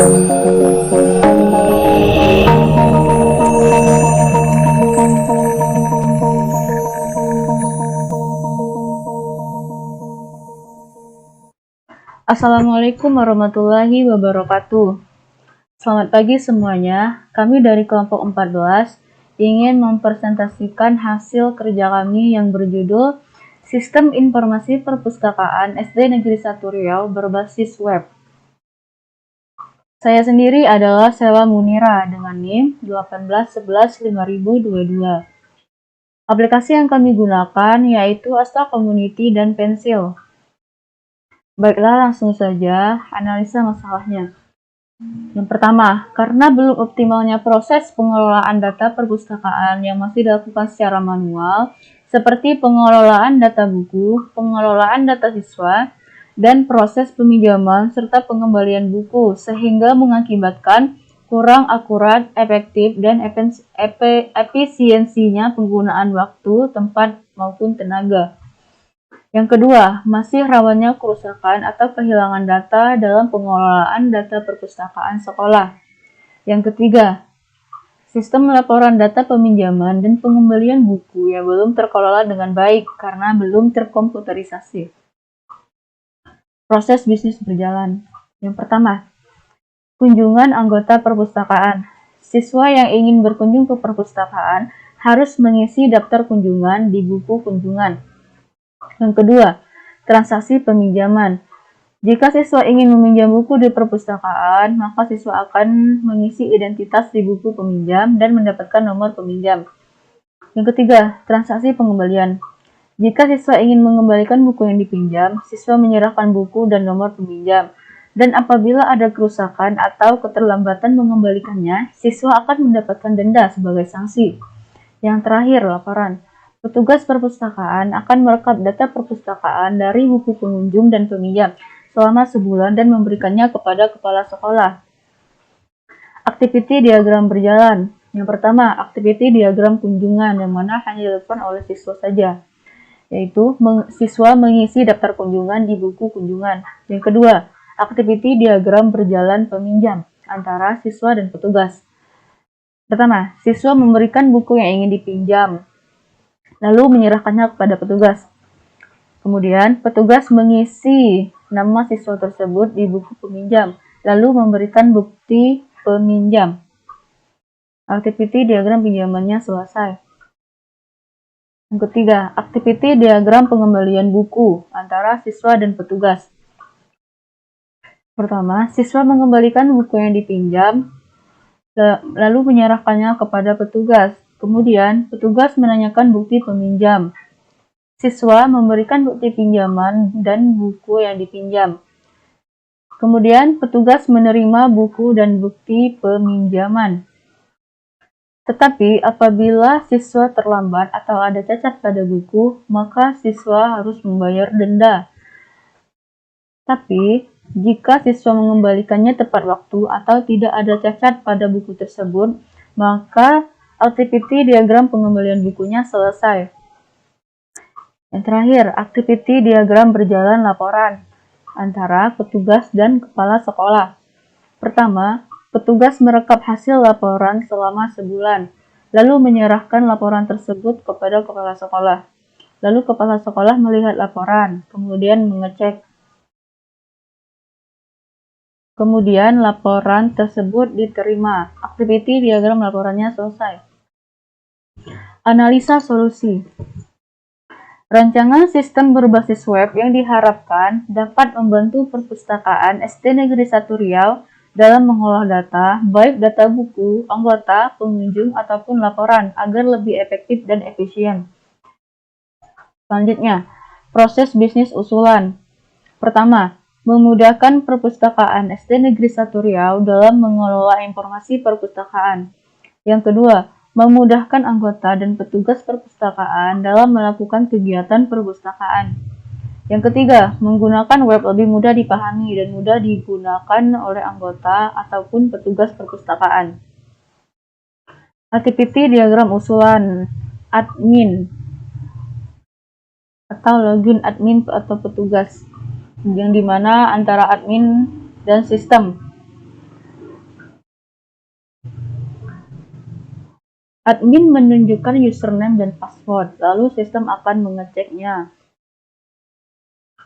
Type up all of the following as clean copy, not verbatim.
Assalamualaikum warahmatullahi wabarakatuh. Selamat pagi semuanya. Kami dari kelompok 14 ingin mempresentasikan hasil kerja kami yang berjudul Sistem Informasi Perpustakaan SD Negeri 1 Riau berbasis web. Saya sendiri adalah Sela Munira dengan NIM 18115022. Aplikasi yang kami gunakan yaitu Asta Community dan Pensil. Baiklah, langsung saja analisa masalahnya. Yang pertama, karena belum optimalnya proses pengelolaan data perpustakaan yang masih dilakukan secara manual, seperti pengelolaan data buku, pengelolaan data siswa, dan proses peminjaman serta pengembalian buku, sehingga mengakibatkan kurang akurat, efektif, dan efisiensinya penggunaan waktu, tempat, maupun tenaga. Yang kedua, masih rawannya kerusakan atau kehilangan data dalam pengelolaan data perpustakaan sekolah. Yang ketiga, sistem laporan data peminjaman dan pengembalian buku yang belum terkelola dengan baik karena belum terkomputerisasi. Proses bisnis berjalan. Yang pertama, kunjungan anggota perpustakaan. Siswa yang ingin berkunjung ke perpustakaan harus mengisi daftar kunjungan di buku kunjungan. Yang kedua, transaksi peminjaman. Jika siswa ingin meminjam buku di perpustakaan, maka siswa akan mengisi identitas di buku peminjam dan mendapatkan nomor peminjam. Yang ketiga, transaksi pengembalian. Jika siswa ingin mengembalikan buku yang dipinjam, siswa menyerahkan buku dan nomor peminjam. Dan apabila ada kerusakan atau keterlambatan mengembalikannya, siswa akan mendapatkan denda sebagai sanksi. Yang terakhir, laporan. Petugas perpustakaan akan merekap data perpustakaan dari buku pengunjung dan peminjam selama sebulan dan memberikannya kepada kepala sekolah. Activity diagram berjalan. Yang pertama, activity diagram kunjungan yang mana hanya dilakukan oleh siswa saja, yaitu siswa mengisi daftar kunjungan di buku kunjungan. Yang kedua, activity diagram berjalan peminjam antara siswa dan petugas. Pertama, siswa memberikan buku yang ingin dipinjam, lalu menyerahkannya kepada petugas. Kemudian, petugas mengisi nama siswa tersebut di buku peminjam, lalu memberikan bukti peminjam. Activity diagram pinjamannya selesai. Yang ketiga, activity diagram pengembalian buku antara siswa dan petugas. Pertama, siswa mengembalikan buku yang dipinjam, lalu menyerahkannya kepada petugas. Kemudian, petugas menanyakan bukti peminjam. Siswa memberikan bukti pinjaman dan buku yang dipinjam. Kemudian, petugas menerima buku dan bukti peminjaman. Tetapi, apabila siswa terlambat atau ada cacat pada buku, maka siswa harus membayar denda. Tapi, jika siswa mengembalikannya tepat waktu atau tidak ada cacat pada buku tersebut, maka activity diagram pengembalian bukunya selesai. Yang terakhir, activity diagram berjalan laporan antara petugas dan kepala sekolah. Pertama, petugas merekap hasil laporan selama sebulan, lalu menyerahkan laporan tersebut kepada kepala sekolah. Lalu kepala sekolah melihat laporan, kemudian mengecek. Kemudian laporan tersebut diterima. Activity diagram laporannya selesai. Analisa solusi. Rancangan sistem berbasis web yang diharapkan dapat membantu perpustakaan SD Negeri 1 Riau dalam mengolah data, baik data buku, anggota, pengunjung, ataupun laporan, agar lebih efektif dan efisien. Selanjutnya, proses bisnis usulan. Pertama, memudahkan perpustakaan SD Negeri 1 Riau dalam mengelola informasi perpustakaan. Yang kedua, memudahkan anggota dan petugas perpustakaan dalam melakukan kegiatan perpustakaan. Yang ketiga, menggunakan web lebih mudah dipahami dan mudah digunakan oleh anggota ataupun petugas perpustakaan. Activity diagram usulan admin atau login admin atau petugas, yang dimana antara admin dan sistem. Admin menunjukkan username dan password, lalu sistem akan mengeceknya.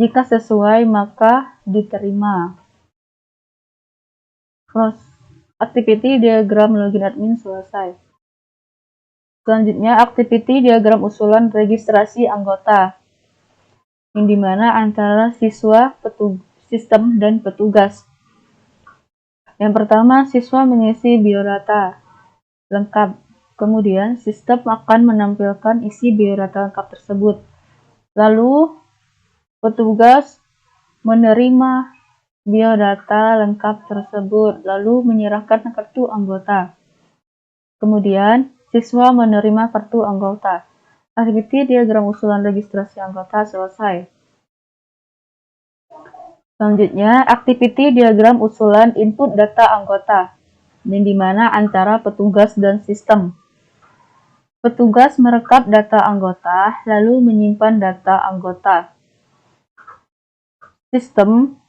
Jika sesuai, maka diterima. Activity diagram login admin selesai. Selanjutnya, activity diagram usulan registrasi anggota, yang dimana antara siswa, sistem, dan petugas. Yang pertama, siswa mengisi biodata lengkap. Kemudian, sistem akan menampilkan isi biodata lengkap tersebut. Lalu, petugas menerima biodata lengkap tersebut, lalu menyerahkan kartu anggota. Kemudian, siswa menerima kartu anggota. Activity diagram usulan registrasi anggota selesai. Selanjutnya, activity diagram usulan input data anggota, yang dimana antara petugas dan sistem. Petugas merekap data anggota, lalu menyimpan data anggota. Sistem,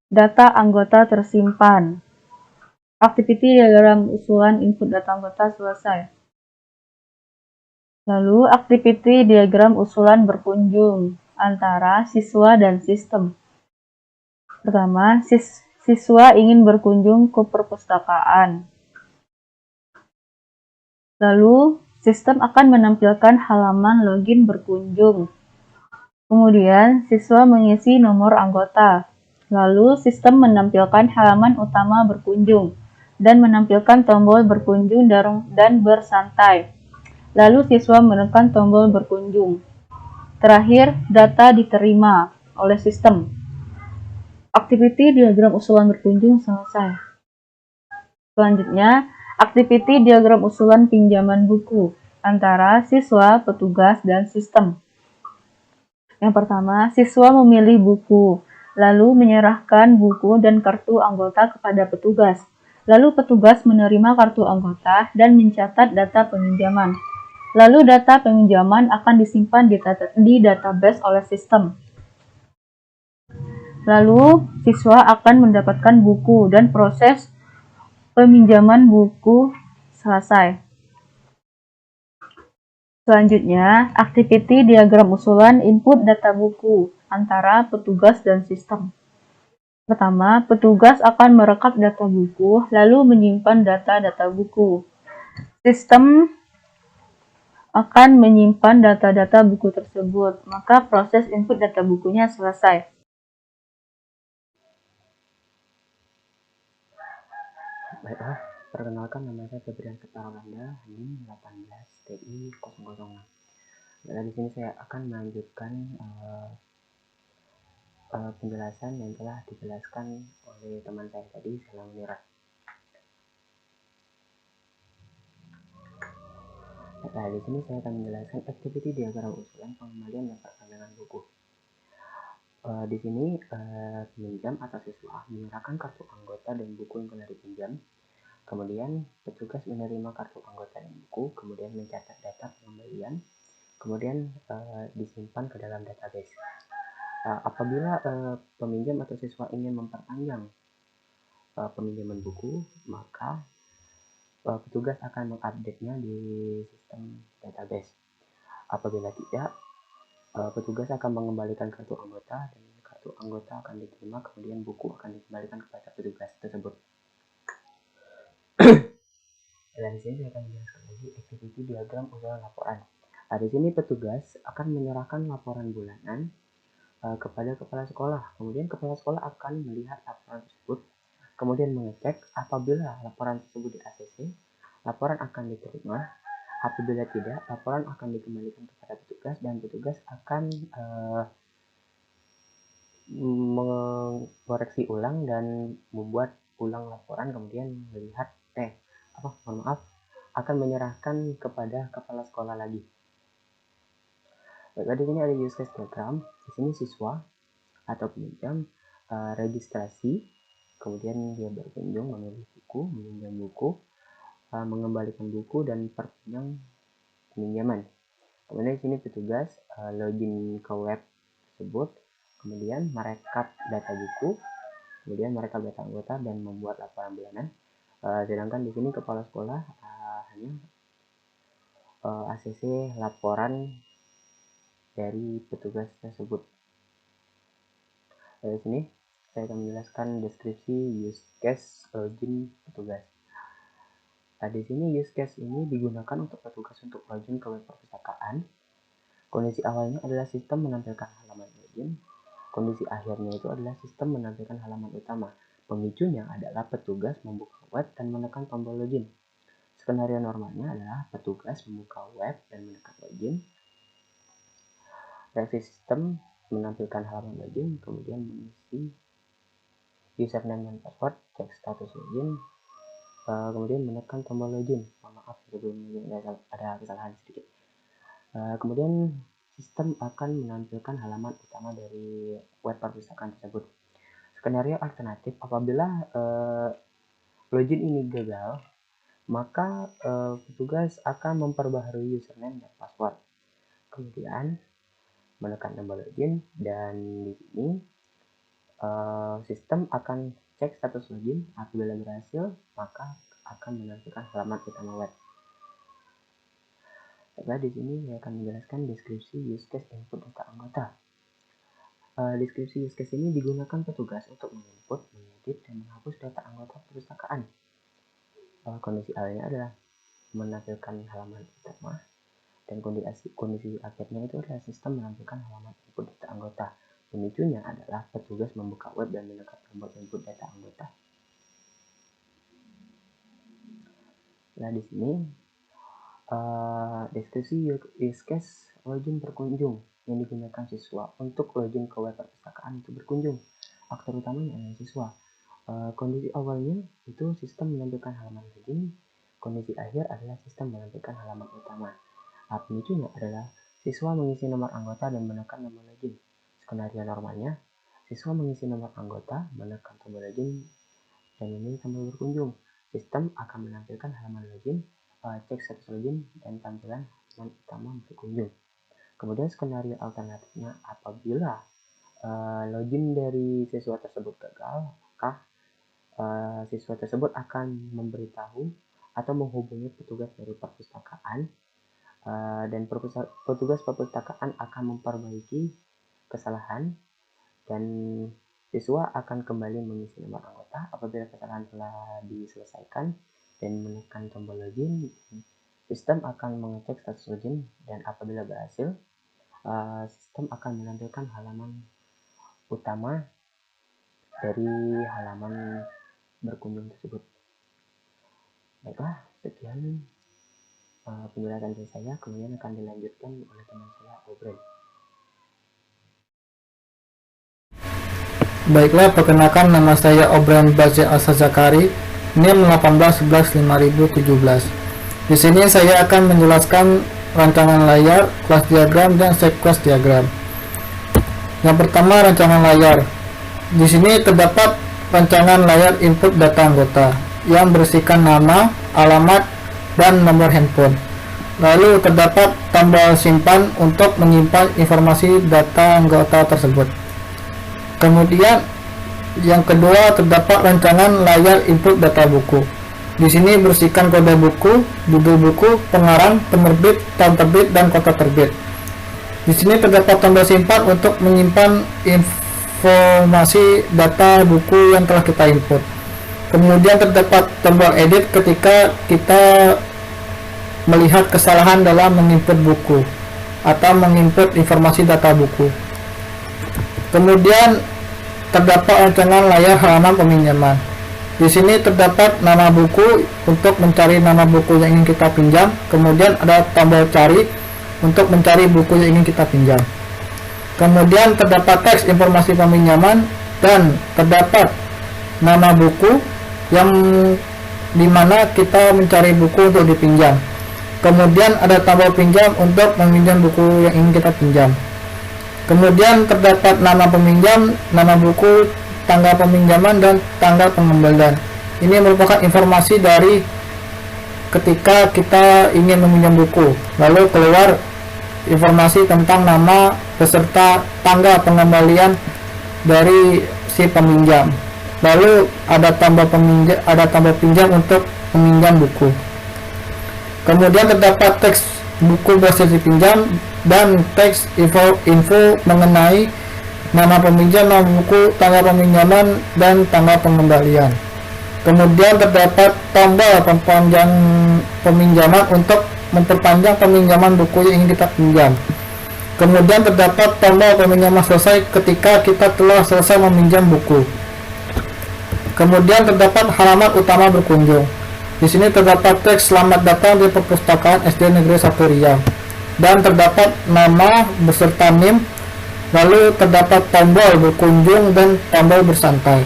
data anggota tersimpan. Activity diagram usulan input data anggota selesai. Lalu, activity diagram usulan berkunjung antara siswa dan sistem. Pertama, siswa ingin berkunjung ke perpustakaan. Lalu, sistem akan menampilkan halaman login berkunjung. Kemudian, siswa mengisi nomor anggota. Lalu, sistem menampilkan halaman utama berkunjung dan menampilkan tombol berkunjung dan bersantai. Lalu, siswa menekan tombol berkunjung. Terakhir, data diterima oleh sistem. Activity diagram usulan berkunjung selesai. Selanjutnya, activity diagram usulan pinjaman buku antara siswa, petugas, dan sistem. Yang pertama, siswa memilih buku, lalu menyerahkan buku dan kartu anggota kepada petugas. Lalu petugas menerima kartu anggota dan mencatat data peminjaman. Lalu data peminjaman akan disimpan di database oleh sistem. Lalu siswa akan mendapatkan buku dan proses peminjaman buku selesai. Selanjutnya, activity diagram usulan input data buku antara petugas dan sistem. Pertama, petugas akan merekap data buku, lalu menyimpan data-data buku. Sistem akan menyimpan data-data buku tersebut, maka proses input data bukunya selesai. Baiklah, perkenalkan nama saya Febrian Ketarolanda, NIM 18 TI 006. Dan di sini saya akan melanjutkan penjelasan yang telah dijelaskan oleh teman saya tadi, Sela Munira. Nah, di sini saya akan menjelaskan activity diagram usulan pengembalian dan perpanjangan buku. Di sini peminjam atau siswa menyerahkan kartu anggota dan buku yang telah dipinjam. Kemudian petugas menerima kartu anggota dan buku, kemudian mencatat data pengembalian, kemudian disimpan ke dalam database. Apabila peminjam atau siswa ingin memperpanjang peminjaman buku, maka petugas akan mengupdate-nya di sistem database. Apabila tidak, petugas akan mengembalikan kartu anggota dan kartu anggota akan diterima, kemudian buku akan dikembalikan kepada petugas tersebut. Dan di sini saya akan menjelaskan lagi activity diagram usulan laporan. Di sini petugas akan menyerahkan laporan bulanan kepada kepala sekolah. Kemudian kepala sekolah akan melihat laporan tersebut, kemudian mengecek. Apabila laporan tersebut di ACC, laporan akan diterima. Apabila tidak, laporan akan dikembalikan kepada petugas dan petugas akan mengoreksi ulang dan membuat ulang laporan, kemudian melihat akan menyerahkan kepada kepala sekolah lagi. Baik, di sini ada use case diagram. Di sini siswa atau peminjam registrasi, kemudian dia berkunjung, memilih buku, meminjam buku, mengembalikan buku dan perpanjang peminjaman. Kemudian di sini petugas login ke web tersebut, kemudian merekap data buku, kemudian merekap data anggota dan membuat laporan bulanan. Sedangkan di sini kepala sekolah hanya ACC laporan dari petugas tersebut. Dari sini saya akan menjelaskan deskripsi use case login petugas. Nah, di sini use case ini digunakan untuk petugas untuk login ke web perpustakaan. Kondisi awalnya adalah sistem menampilkan halaman login. Kondisi akhirnya itu adalah sistem menampilkan halaman utama. Pemicunya adalah petugas membuka web dan menekan tombol login. Skenario normalnya adalah petugas membuka web dan menekan login. Reaksi sistem menampilkan halaman login, kemudian mengisi username dan password, cek status login, kemudian menekan tombol login. Maaf sebelumnya ada kesalahan sedikit. Kemudian sistem akan menampilkan halaman utama dari web perpustakaan tersebut. Skenario alternatif apabila login ini gagal, maka petugas akan memperbaharui username dan password. Kemudian menekan tombol login, dan di sini sistem akan cek status login. Apabila berhasil, maka akan menampilkan halaman utama web. Setelah di sini saya akan menjelaskan deskripsi use case input data anggota. Deskripsi use case ini digunakan petugas untuk menginput, mengedit, dan menghapus data anggota perpustakaan. Kondisi awalnya adalah menampilkan halaman utama, dan kondisi akhirnya itu adalah sistem menampilkan halaman input data anggota. Pemicunya adalah petugas membuka web dan menekan tombol input data anggota. Nah, di sini deskripsi use case login berkunjung yang digunakan siswa untuk login ke web perpustakaan itu berkunjung. Aktor utamanya adalah siswa. Kondisi awalnya itu sistem menampilkan halaman login. Kondisi akhir adalah sistem menampilkan halaman utama. Pemicunya adalah siswa mengisi nomor anggota dan menekan tombol login. Skenario normalnya, siswa mengisi nomor anggota, menekan tombol login, dan ini tombol berkunjung. Sistem akan menampilkan halaman login, cek status login, dan tampilan halaman utama berkunjung. Kemudian skenario alternatifnya apabila login dari siswa tersebut gagal, maka siswa tersebut akan memberitahu atau menghubungi petugas dari perpustakaan, dan petugas perpustakaan akan memperbaiki kesalahan, dan siswa akan kembali mengisi nomor anggota. Apabila kesalahan telah diselesaikan dan menekan tombol login, sistem akan mengecek status login, dan apabila berhasil, sistem akan menampilkan halaman utama dari halaman berkunjung tersebut. Baiklah, sekian penjelasan dari saya, kemudian akan dilanjutkan oleh teman saya, Obren. Baiklah, perkenalkan nama saya Obren Bazia Asazakari, NIM 18115017. Di sini saya akan menjelaskan rancangan layar, kelas diagram, dan sequence diagram. Yang pertama, rancangan layar. Di sini terdapat rancangan layar input data anggota yang berisikan nama, alamat, dan nomor handphone. Lalu terdapat tombol simpan untuk menyimpan informasi data anggota tersebut. Kemudian yang kedua, terdapat rancangan layar input data buku. Di sini berisikan kode buku, judul buku, pengarang, penerbit, tahun terbit, dan kota terbit. Di sini terdapat tombol simpan untuk menyimpan informasi data buku yang telah kita input. Kemudian terdapat tombol edit ketika kita melihat kesalahan dalam menginput buku atau menginput informasi data buku. Kemudian terdapat rancangan layar halaman peminjaman. Di sini terdapat nama buku untuk mencari nama buku yang ingin kita pinjam. Kemudian ada tombol cari untuk mencari buku yang ingin kita pinjam. Kemudian terdapat teks informasi peminjaman dan terdapat nama buku yang dimana kita mencari buku untuk dipinjam. Kemudian ada tombol pinjam untuk meminjam buku yang ingin kita pinjam. Kemudian terdapat nama peminjam, nama buku, tanggal peminjaman, dan tanggal pengembalian. Ini merupakan informasi dari ketika kita ingin meminjam buku, lalu keluar informasi tentang nama beserta tanggal pengembalian dari si peminjam. Lalu ada tombol pinjam untuk meminjam buku. Kemudian terdapat teks buku berhasil dipinjam, dan teks info mengenai nama peminjam, nama buku, tanggal peminjaman, dan tanggal pengembalian. Kemudian terdapat tombol perpanjang peminjaman untuk memperpanjang peminjaman buku yang ingin kita pinjam. Kemudian terdapat tombol peminjaman selesai ketika kita telah selesai meminjam buku. Kemudian terdapat halaman utama berkunjung. Di sini terdapat teks selamat datang di perpustakaan SD Negeri 1 Riau, dan terdapat nama beserta NIM. Lalu terdapat tombol berkunjung dan tombol bersantai.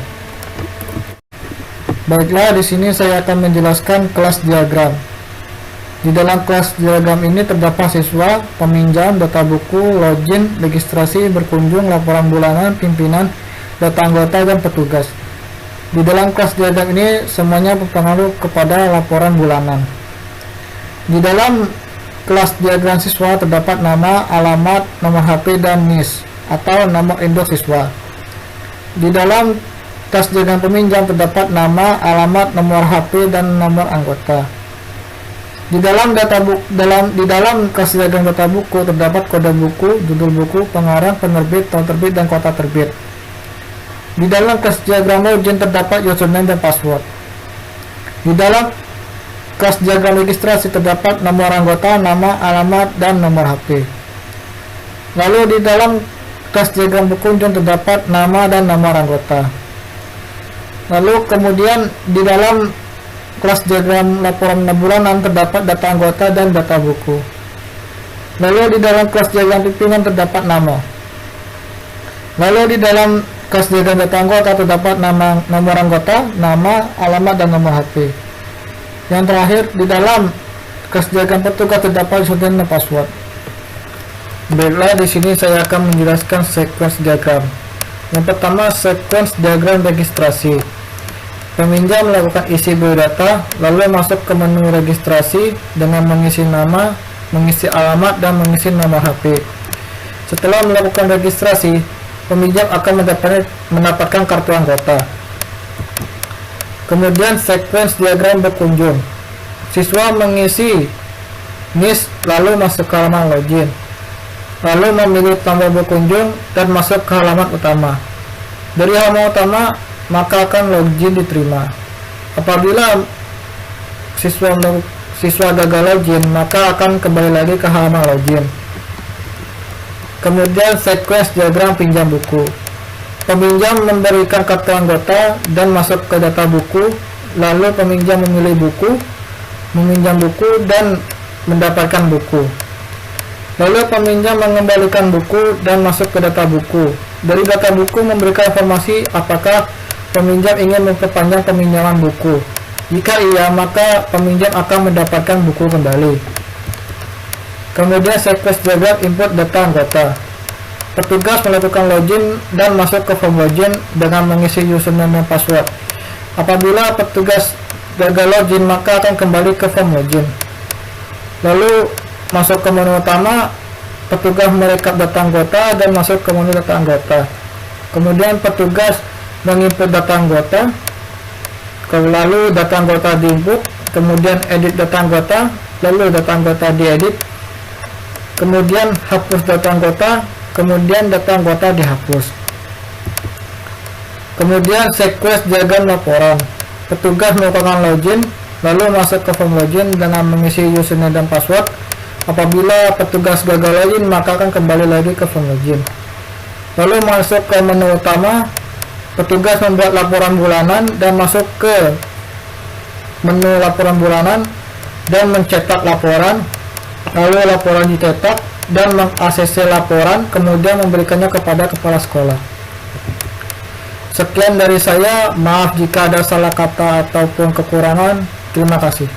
Baiklah, di sini saya akan menjelaskan kelas diagram. Di dalam kelas diagram ini terdapat siswa, peminjam, data buku, login, registrasi, berkunjung, laporan bulanan, pimpinan, data anggota, dan petugas. Di dalam kelas diagram ini semuanya berpengaruh kepada laporan bulanan. Di dalam kelas diagram siswa terdapat nama, alamat, nomor HP, dan NIS atau nomor induk siswa. Di dalam kelas diagram peminjam terdapat nama, alamat, nomor HP, dan nomor anggota. Di dalam kelas diagram data buku terdapat kode buku, judul buku, pengarang, penerbit, tahun terbit, dan kota terbit. Di dalam kelas diagram login terdapat username dan password. Di dalam kelas diagram registrasi terdapat nomor anggota, nama, alamat, dan nomor HP. Lalu di dalam kelas diagram berkunjung terdapat nama dan nomor anggota. Lalu kemudian di dalam kelas diagram laporan bulanan terdapat data anggota dan data buku. Lalu di dalam kelas diagram pimpinan terdapat nama. Lalu di dalam kelas diagram data anggota terdapat nama, nomor anggota, nama, alamat, dan nomor HP. Yang terakhir, di dalam kelas diagram petugas terdapat username dan password. Baiklah, di sini saya akan menjelaskan sequence diagram. Yang pertama, sequence diagram registrasi. Peminjam melakukan isi biodata, lalu masuk ke menu registrasi dengan mengisi nama, mengisi alamat, dan mengisi nomor HP. Setelah melakukan registrasi, peminjam akan mendapatkan kartu anggota. Kemudian sequence diagram berkunjung. Siswa mengisi NIS, lalu masuk ke halaman login, lalu memilih tombol berkunjung dan masuk ke halaman utama. Dari halaman utama maka akan login diterima. Apabila siswa gagal login, maka akan kembali lagi ke halaman login. Kemudian sequence diagram pinjam buku. Peminjam memberikan kartu anggota dan masuk ke data buku, lalu peminjam memilih buku, meminjam buku, dan mendapatkan buku. Lalu peminjam mengembalikan buku dan masuk ke data buku. Dari data buku memberikan informasi apakah peminjam ingin memperpanjang peminjaman buku. Jika iya, maka peminjam akan mendapatkan buku kembali. Kemudian sequence diagram input data anggota. Petugas melakukan login dan masuk ke form login dengan mengisi username dan password. Apabila petugas gagal login, maka akan kembali ke form login. Lalu masuk ke menu utama, petugas merekap data anggota dan masuk ke menu data anggota. Kemudian petugas menginput data anggota, lalu data anggota diinput, kemudian edit data anggota, lalu data anggota diedit, kemudian hapus data anggota, kemudian data anggota dihapus. Kemudian sequence diagram laporan. Petugas melakukan login, lalu masuk ke form login dengan mengisi username dan password. Apabila petugas gagal login, maka akan kembali lagi ke form login. Lalu masuk ke menu utama, petugas membuat laporan bulanan dan masuk ke menu laporan bulanan dan mencetak laporan. Lalu laporan dicetak dan meng-ACC laporan, kemudian memberikannya kepada kepala sekolah. Sekian dari saya, maaf jika ada salah kata ataupun kekurangan. Terima kasih.